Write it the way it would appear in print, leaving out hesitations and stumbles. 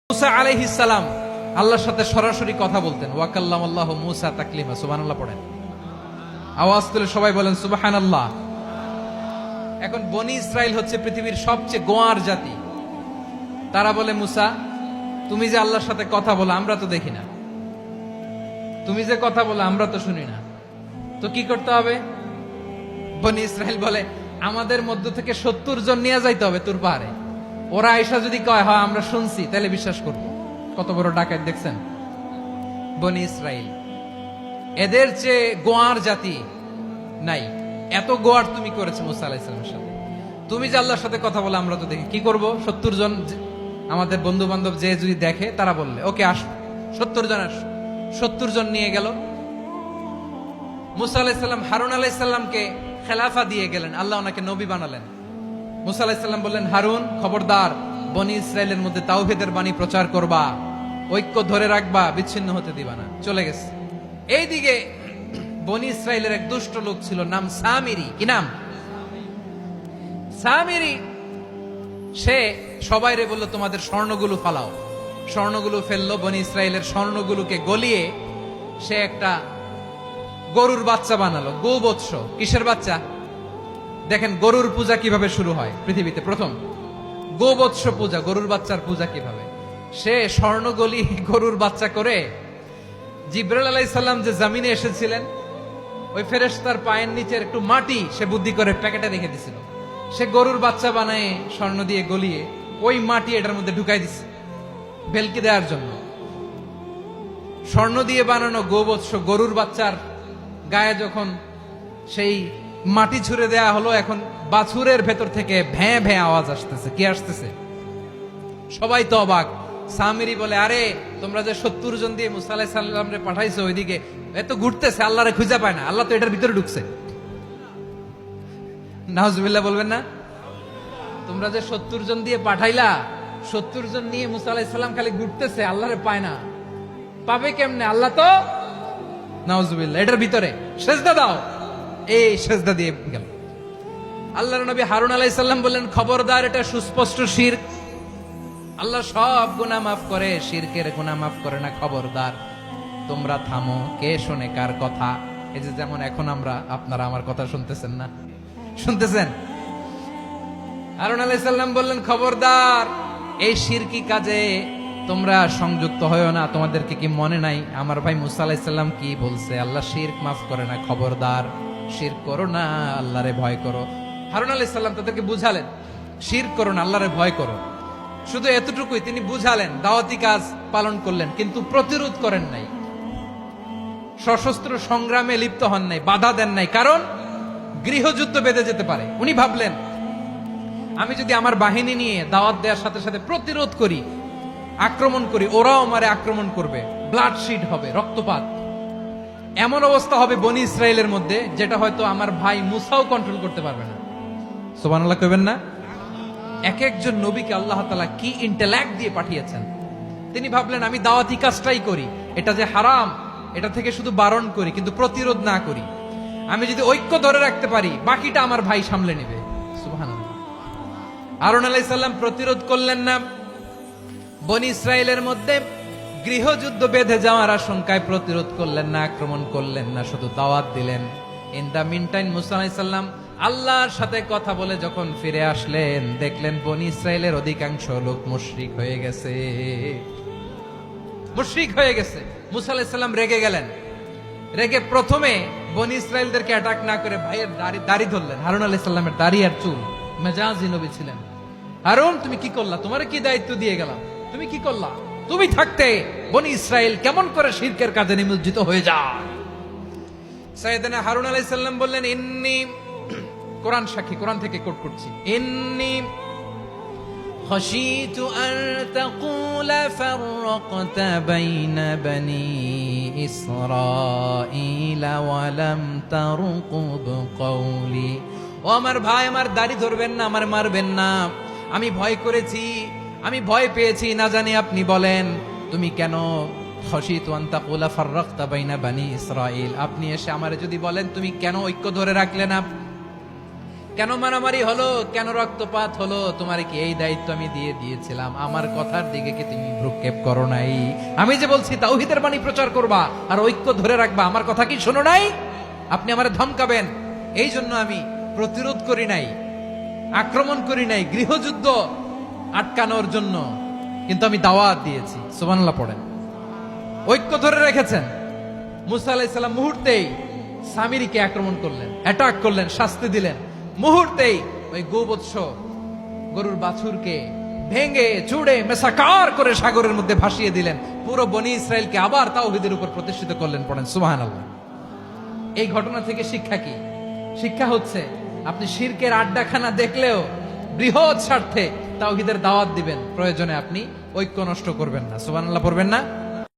মুসা আলাইহিস সালাম আল্লাহর সাথে সরাসরি কথা বলতেন। ওয়াকাল্লামাল্লাহু মুসা তাকলিমা। সুবহানাল্লাহ পড়েন, আওয়াজ তুলে সবাই বলেন সুবহানাল্লাহ। এখন বনি ইসরাইল হচ্ছে পৃথিবীর সবচেয়ে গোয়ার জাতি। তারা বলে, মুসা তুমি যে আল্লাহর সাথে কথা বলো আমরা তো দেখি না, তুমি যে কথা বলো আমরা তো শুনি না, তো কি করতে হবে? বনি ইসরাইল বলে, আমাদের মধ্য থেকে 70 জন নিয়ে যাইতে হবে তোর পাহাড়ে। ওরা আয়েশা যদি কয় হ্যাঁ আমরা শুনছি, তাহলে বিশ্বাস করব। কত বড় ডাকাত দেখছেন বনি ইসরাইল। এদের চেয়ে গোয়ার জাতি নাই। এত গোয়ার তুমি করেছো মুসা আলাইহিস সালামের সাথে। তুমি যে আল্লাহর সাথে কথা বলে আমরা তো দেখি, কি করব? 70 জন আমাদের বন্ধু বান্ধব যে যদি দেখে, তারা বললে ওকে আসো, 70 জন আসো। 70 জন নিয়ে গেল। মুসা আলাইহিস সালাম হারুন আলাইহিস সালামকে খেলাফা দিয়ে গেলেন, আল্লাহ ওনাকে নবী বানালেন। মুসা আলাইহিস সালাম বললেন, হারুন খবরদার, বনি ইসরায়েলের মধ্যে তাওহীদের বাণী প্রচার করবা, ঐক্য ধরে রাখবা, বিচ্ছিন্ন হতে দিবা না। চলে গেছে। এইদিকে বনি ইসরায়েলের এক দুষ্ট লোক ছিল, নাম সামিরি। কি নাম? সামিরি। সে সবাইরে বলল, তোমাদের স্বর্ণগুলো ফালাও। স্বর্ণগুলো ফেললো। বনি ইসরায়েলের স্বর্ণগুলোকে গলিয়ে সে একটা গরুর বাচ্চা বানালো। গোবৎস। কিসের বাচ্চা? দেখেন গরুর পূজা কিভাবে শুরু হয় পৃথিবীতে প্রথম। গোবৎস পূজা, গরুর বাচ্চার পূজা কিভাবে। সে স্বর্ণগলি গরুর বাচ্চা করে জিবরাইল আলাইহিস সালাম যে জমিনে এসেছিলেন, ওই ফেরেশতার পায়ের নিচের একটু মাটি সে বুদ্ধি করে প্যাকেটে রেখে দিছিল। সে গরুর বাচ্চা বানায় স্বর্ণ দিয়ে গলিয়ে ওই মাটি এটার মধ্যে ঢুকাই দিছে ভেলকি দেওয়ার জন্য। স্বর্ণ দিয়ে বানানো গোবৎস গরুর বাচ্চার গায়ে যখন সেই মাটি ছুঁড়ে দেয়া হলো, এখন বাছুরের ভেতর থেকে ভ্যাঁ ভ্যাঁ আওয়াজ আসতেছে। কি আসতেছে? সবাই তো অবাক। সামিরি বলে, আরে তোমরা যে 70 জন দিয়ে মুসা আলাইহিস সালামরে পাঠাইছো, ওইদিকে এত ঘুরতেছে, আল্লাহরে খুঁজে পায় না, আল্লাহ তো এটার ভিতরে ঢুকছে। নাউজুবিল্লাহ বলবেন না? তোমরা যে 70 জন দিয়ে পাঠাইলা, 70 জন নিয়ে মুসা আলাইহিস সালাম খালি ঘুরতেছে, আল্লাহরে পায় না। পাবে কেমনে? আল্লাহ তো, নাউজুবিল্লাহ, এটার ভিতরে সেজদা দাও। এই সেজদা দিয়ে গেল। আল্লাহর নবী হারুন আলাইহিস সালাম বললেন, খবরদার, এটা সুস্পষ্ট শিরক। আল্লাহ সব গুনাহ মাফ করে, শিরকের গুনাহ মাফ করে না। খবরদার, তোমরা থামো। কে শোনে কার কথা? এই যে যেমন এখন আপনারা আমার কথা শুনতেছেন না? শুনতেছেন? হারুন আলাইহিস সালাম বললেন, খবরদার, এই শিরকি কাজে তোমরা সংযুক্ত হয়ো না। তোমাদেরকে কি মনে নাই আমার ভাই মুসা আলাইহিস সালাম কি বলছে? আল্লাহ শিরক মাফ করে না। খবরদার, শিরক করো না, আল্লাহরে ভয় করো। হারুন আলাইহিস সালাম তাদেরকে বুঝালেন, শিরক করো না, আল্লাহরে ভয় করো। শুধু এতটুকুই তিনি বুঝালেন, দাওয়াতি কাজ পালন করলেন, কিন্তু প্রতিরোধ করেন নাই, সশস্ত্র সংগ্রামে লিপ্ত হন নাই, বাধা দেন নাই। কারণ গৃহযুদ্ধ বেঁধে যেতে পারে। উনি ভাবলেন, আমি যদি আমার বাহিনী নিয়ে দাওয়াত দেওয়ার সাথে সাথে প্রতিরোধ করি, আক্রমণ করি, ওরাও আমারে আক্রমণ করবে, ব্লাডশিড হবে, রক্তপাত। এমন অবস্থা হবে বনি ইসরায়েলের মধ্যে, যেটা হয়তো আমার ভাই মুসাও কন্ট্রোল করতে পারবে না। সুবহানাল্লাহ কইবেন না? এক একজন নবীকে আল্লাহ তাআলা কি ইন্টেলেক্ট দিয়ে পাঠিয়েছেন। তিনি ভাবলেন, আমি দাওয়াতি কাজটাই করি, এটা যে হারাম এটা থেকে শুধু বারণ করি, কিন্তু প্রতিরোধ না করি। আমি যদি ঐক্য ধরে রাখতে পারি, বাকিটা আমার ভাই সামলে নেবে। সুবহানাল্লাহ। হারুন আলাইহিস সালাম প্রতিরোধ করলেন না। বনি ইসরায়েলের মধ্যে গৃহযুদ্ধ বেঁধে যাওয়ার আশঙ্কায় প্রতিরোধ করলেন না, আক্রমণ করলেন না, শুধু দাওয়াত দিলেন। ইন দা মিন টাইম মুসা আলাইহিস সালাম আল্লাহর সাথে কথা বলে যখন ফিরে আসলেন, দেখলেন বনি ইসরায়েলের অধিকাংশ লোক মুশরিক হয়ে গেছে। মুশরিক হয়ে গেছে। মুসা আলাইহিস সালাম রেগে গেলেন। রেগে প্রথমে বনি ইসরায়েলদেরকে অ্যাটাক না করে ভাইয়ের দাড়ি ধরলেন। হারুন আলাইহিস সালামের দাড়ি আর চুল। মেজাজি নবী ছিলেন। হারুন, তুমি কি করলা? তোমারে কি দায়িত্ব দিয়ে গেলাম, তুমি কি করলা? তুমি থাকতে বনি ইসরায়েল কেমন করে শিরকের কাজে নিমজ্জিত হয়ে যায়? সাইয়েদনা হারুন আলাইহিস সালাম বললেন, ইন্নী, কোরআন সাক্ষী, কোরআন থেকে কোট করছি, ইন্নী খাশিতু আন তাকুলা ফাররাকতা বাইনা বনি ইসরাঈলা ওয়া লাম তারকুব কওলি। ও আমার ভাই, আমার দাড়ি ধরবেন না, আমার মারবেন না। আমি ভয় করেছি, আমি ভয় পেয়েছি, না জানি আপনি বলেন তুমি কেন খাশিতু আন তাকুলা ফাররাকতা বাইনা বনি ইসরাঈল। আপনি এসে আমারে যদি বলেন তুমি কেন ঐক্য ধরে রাখলে না, কেন মারামারি হলো, কেন রক্তপাত হলো? তোমার কি এই দায়িত্ব আমি দিয়েছিলাম? আমার কথার দিকে কি তুমি ভ্রুক্ষেপ করো নাই? আমি যে বলছি তাওহীদের বাণী প্রচার করবা আর ঐক্য ধরে রাখবা, আমার কথা কি শোনো নাই? আপনি আমারে ধমকাবেন, এই জন্য আমি প্রতিরোধ করি নাই, আক্রমণ করি নাই, গৃহযুদ্ধ আটকানোর জন্য, কিন্তু আমি দাওয়াত দিয়েছি। সুবহানাল্লাহ পড়েন। ঐক্য ধরে রেখেছেন। মুসা আলাইহিস সালাম মুহূর্তেই সামিরীকে আক্রমণ করলেন, অ্যাটাক করলেন, শাস্তি দিলেন। মুহূর্তেই ওই গোবৎস গরুর বাছুরকে ভেঙে চুড়ে মেসাকার করে সাগরের মধ্যে ভাসিয়ে দিলেন। পুরো বনি ইসরায়েলকে আবার তাওহীদের উপর প্রতিষ্ঠিত করলেন। পড়েন সুবহানাল্লাহ। এই ঘটনা থেকে শিক্ষা কি? শিক্ষা হচ্ছে আপনি শিরকের আড্ডাখানা দেখলেও বৃহৎ স্বার্থে তাওহীদের দাওয়াত দিবেন, প্রয়োজনে আপনি ঐক্য নষ্ট করবেন না। সুবহানাল্লাহ পড়বেন না?